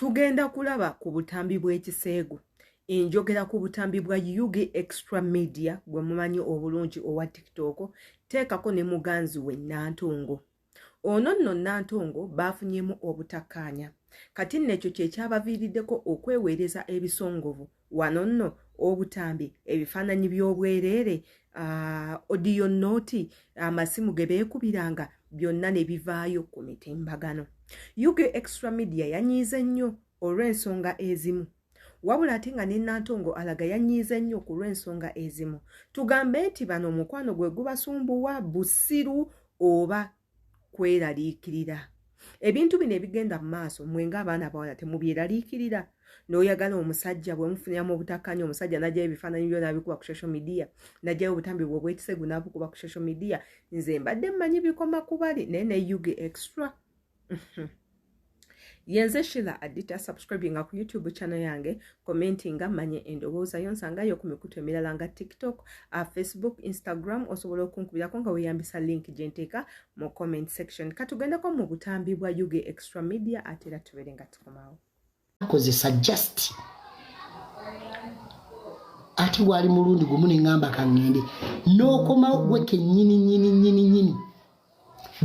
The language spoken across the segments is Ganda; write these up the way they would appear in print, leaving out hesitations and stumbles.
Tugenda kulaba ku butambi bw'ekiseegu. Enjogera ku butambi bwa Yugi Extra Media gwe mumanyi obulungi owa TikTok, teekako ne muganzi we Nantongo. Ono nno Nantongo baafunyemu obutakkaanya. Kati n'ekyo kye kyabaviiriddeko okweweereza ebisongovu. Wano nno obutambi, ebifaananyi by'obwereere, audio note, amasimu ge beekubiranga, byonna ne bivaayo ku mitimbagano. Yugi Extra Media yanyiize nnyo olw'ensonga ezimu. Wabula ate nga ne Nantongo alaga yanyiize nnyo ku lw'ensonga ezimu. Tugambe nti bano omukwano gwe gubasumbuwa busiru oba kweraliikirira. Ebintu bino ebigenda mu maaso mwenga abaana bawala temubyeraliikirira. N'oyagala omusajja bwe mufuniramu obutakkaanya, omusajja n'ajjayo ebifaananyi byo n'abikuba ku social media, n'ajjayo obutambi bwe bw'ekiseegu n'abukuba ku social media. Nze mbadde mmanyi bikoma ku bali naye ne Yugi Extra. Yenze Sheila Adita, subscribinga ku YouTube channel yange, commentinga manye endowooza yo, nsangayo ku mikutu emirala nga TikTok, Facebook, Instagram, osobola okunkubirako nga weeyambisa link gye nteeka mu comment section. Katugendeko mu butambi bwa Yugi Extra Media ate era tubeere nga tukomawo. Kozesa just ati wali mulundi gumu ne ngamba kangende n'okoma gwe kennyini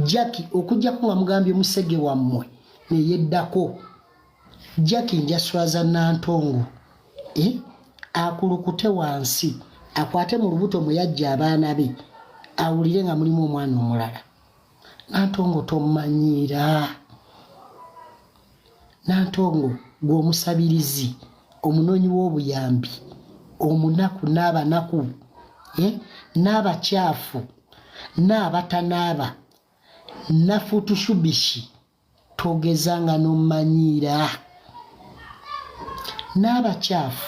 Jackie okujjako nga mugambye musege wammwe ne yeddako Jackie njaswaza Nantongo akulukute wansi akwate mu lubuto mwe yajja abaana be awulire nga mulimu omwana omulala. Nantongo tomanyiira. Nantongo gw'omusabirizi, omunoonyi w'obuyambi, omunaku n'abanaku, n'abakyafu, n'abatanaaba, nafutushubishi, togezanga n'omanyiira. N'abakyafu.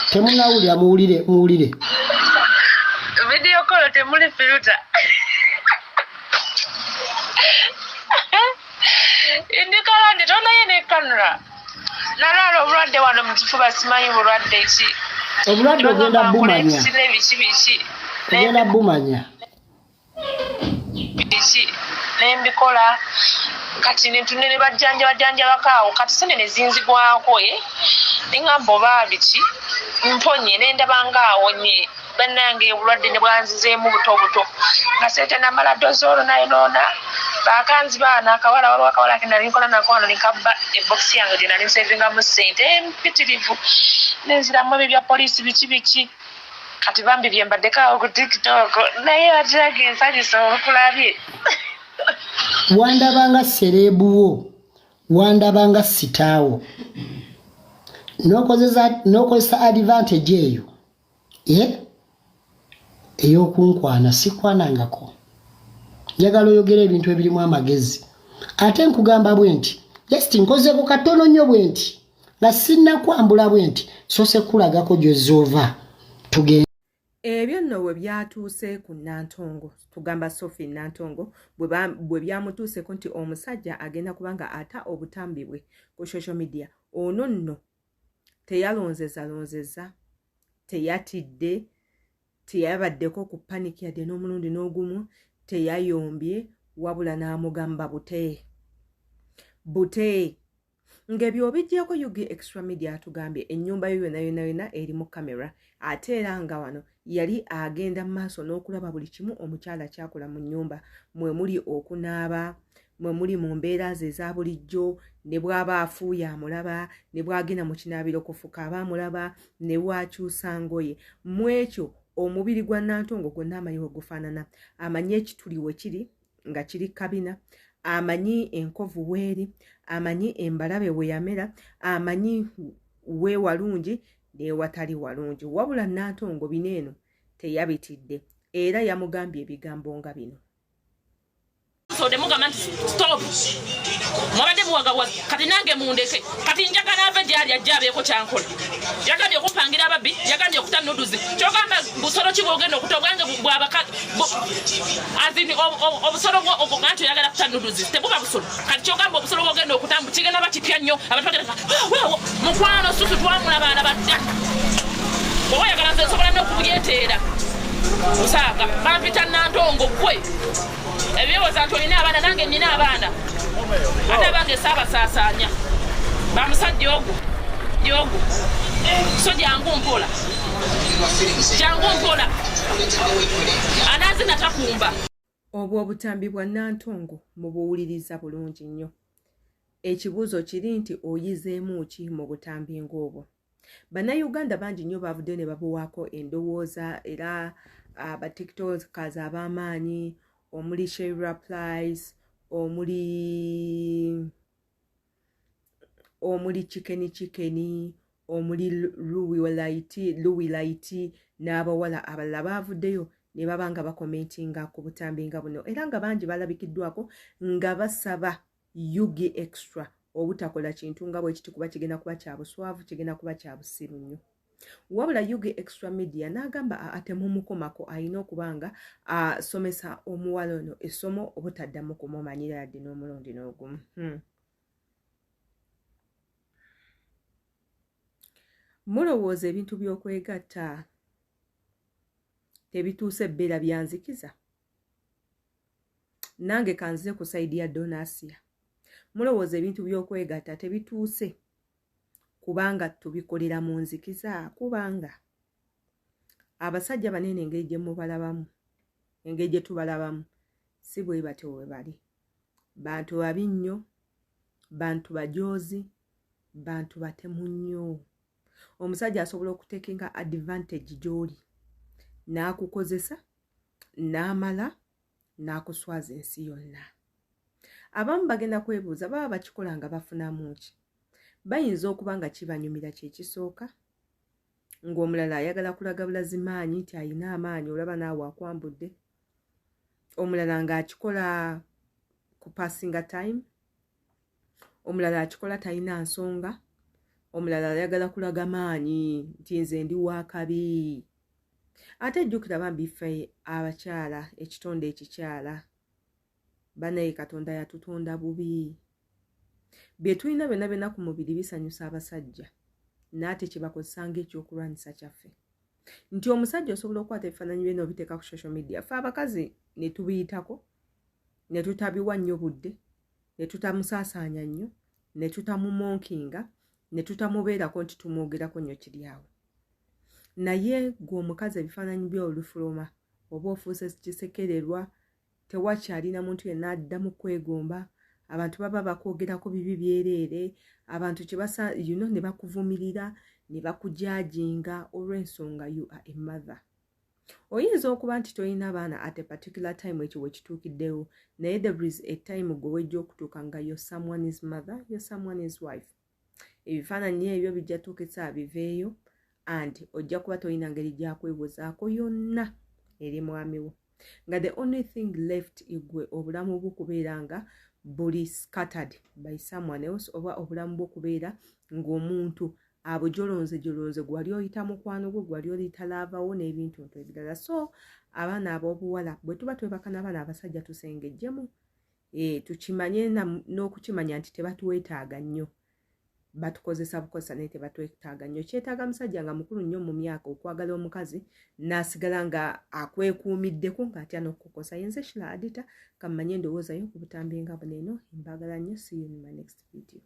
Temunawulira muwulire. Video call temuli filter. Indikala nditona yene kamera. Nalalo obulwadde wano mu kifuba simanyi bulwadde ki. Obulwadde ogenda bumanya. Ogenda bumanya. Nembikola kati netunene bajjanja bakaawo kati sene nezinzigwako ningamba oba biki mponye nendabanga awonye bannange obulwadde ne bwanzizeemu buto nga sente namala dozolo nayinona bakanzi baana akawala waliwo akawala kenali nkola nako wano nikabba ebox yange gye nali nsevingamu ssente empitirivu nenziramu ebyo bya poliisi biki kati bambi bye mbaddekaawo ku TikTok naye atirage ensanyusa okulabye. Wandabanga serebuwo, wandabanga sitaawo. Nokozesa advantage eyo. Ey'okunkwana sikwanangako. Njagala oyogera ebintu ebirimu amagezi. Ate nkugamba bwe nti, just nkozeko katono nnyo bwe nti, nga sinnakwambula bwe nti, so sekulagako gy'ozova. Tugenda. Ebyo nno bwe byatuuse ku Nantongo, tugamba Sophie Nantongo, bwe byamutuuseko nti omusajja agenda kubanga ata obutambi bwe ku social media. Ono nno teyalonzeza, teyatidde, teyabaddeko ku panic yadde n'omulundi n'ogumu, teyayombye, wabula n'amugamba bute. Ng'ebyo obijjeko Yugi Extra Media atugambye ennyumba yo yonna eri mu kamera, ate era nga wano yali agenda mu maaso n'okulaba buli kimu omukyala kyakola mu nnyumba, mwe muli okunaaba, mwe muli mu mbeera ze eza bulijjo, ne bw'aba afuuye amulaba, ne bw'agenda mu kinaabiro kufuka aba amulaba, ne bw'akyusa ngoye. Mu ekyo omubiri gwa Nantongo gwonna amanyi we gufaanana, amanyi ekituli we kiri nga kiri kabina, amanyi enkovu weeri, amanyi embalabe we yamera, amanyi we walungi n'ewatali walungi. Wabula Nantongo bineeno teyabitidde era yamugambye ebigambo nga bino. So demugamba nti stop mwabadde muwagawa kati nange mundeke kati njagala ave gyali ajja abeeko kyankola yagambye okumpangira ababbi yagambye okuta nuduzi kyogamba busolo ki bwogenda okutogwange bwabaka azini obusolo obugantu yagala kuta nuduzi tebuba busolo kati kyogamba obusolo bwogenda okutambu kigenda bakipya nnyo abantu bagenda mukwano susu twamulabana badda oba yagala nze nsobola n'okubyeteera osaaga bampita Nantongo gwe ebyowoza nti olina abaana nange nina abaana ate abange saabasaasanya bamusajja ogwo yogo so jangu mpola anazi natakumba. Obwo obutambi bwa Nantongo mubuwuliriza bulungi nnyo. Ekibuuzo kiri nti oyizeemu ki mu butambi ng'obwo? Bannayuganda bangi nnyo bavudde ne babuwaako endowooza era abatiktokas ab'amaanyi omuli Sheila Price omuli Chicken omuli Louis Light n'abawala abalala bavuddeyo ne babanga bakomentinga ku butambi nga buno era nga bangi balabikiddwako nga basaba Yugi Extra obutakola kintu nga bwe kiti kuba kigenda kuba kya buswavu kigenda kuba kya busiru nnyo. Wabula Yugi Extra Media n'agamba ate mumukomako alina okubanga asomesa omuwala ono essomo obutaddamu kumumanyira yadde n'omulundi n'ogumu. Mulowooza ebintu by'okwegatta tebituuse bbeera byanzikiza? Nange kanze ku sayidi ya Donasia. Mulowooza ebintu by'okwegatta tebituuse kubanga tubikolera mu nzikiza? Kubanga abasajja banene engeri gye mubalabamu, engeri gye tubalabamu si bwe batyo bwe bali. Bantu babi nnyo, bantu bajoozi, bantu batemu nnyo. Omusajja asobola okutekinga advantage gy'oli n'akukozesa n'amala n'akuswaza ensi yonna. Abamu bagenda kwebuuza baba bakikola nga bafunamu ki? Bayinza okuba nga kibanyumira kye kisooka, ng'omulala ayagala kulaga bulazimaanyi nti alina amaanyi olaba naawe akwambudde, omulala ng'akikola ku passinga time, omulala akikola talina nsonga, omulala ayagala kulaga maanyi nti nze ndi wa kabi. Ate jjukira bambi ffe abakyala ekitonde ekikyala banaye Katonda yatutonda bubi. Bye tulina byonna byonna ku mubiri bisanyusa abasajja n'ate kye bakozesa ng'ekyokulwanyisa kyaffe. Nti omusajja osobola okukwata ebifaananyi bye n'obiteeka ku social media, ffe abakazi ne tubiyitako ne tutabiwa nnyo budde, ne tutamusaasaanya nnyo, ne tutamumonkinga, ne tutamubeerako nti tumwogerako nnyo kiri awo. Naye gwe omukazi ebifaananyi bye olufuluma oba ofuuse kisekererwa, tewakyalina muntu yenna addamu kwegomba, abantu baba bakwogerako bibi byereere, abantu ne bakuvumirira ne bakujajinga olw'ensonga you are a mother. Oyinza okuba nti tolina baana at a particular time ekyo we kituukiddewo, naye there is a time gwe wejja okutuuka nga you're someone's mother, you're someone's wife. Ebifaananyi ebyo bijja tuukisa biveeyo and ojja kuba tolina ngeri gyakwebuuzaako yonna eri mwami wo. Nga the only thing left igwe obulamu bw'okubeera nga buli scattered by someone else, oba obulamu bw'okubeera ng'omuntu abujolonze gwali oyita mukwano gwe, gwali oyita laavawo n'ebintu ebirala. So abaana ab'obuwala bwe tuba twebaka n'abaana abasajja tusengejjemu, tukimanye n'okukimanya nti tebatuwetaaga nnyo, batukozesa bukozesa naye tebatwetaaga nnyo. Kyetaaga musajja nga mukulu nnyo mu myaka okwagala omukazi n'asigala nga akwekuumiddeko ng'atya n'okukosa. Yenze Sheila Adita, kammanye endowooza yo ku butambi nga buno eno. Mbagala nnyo. See you in my next video.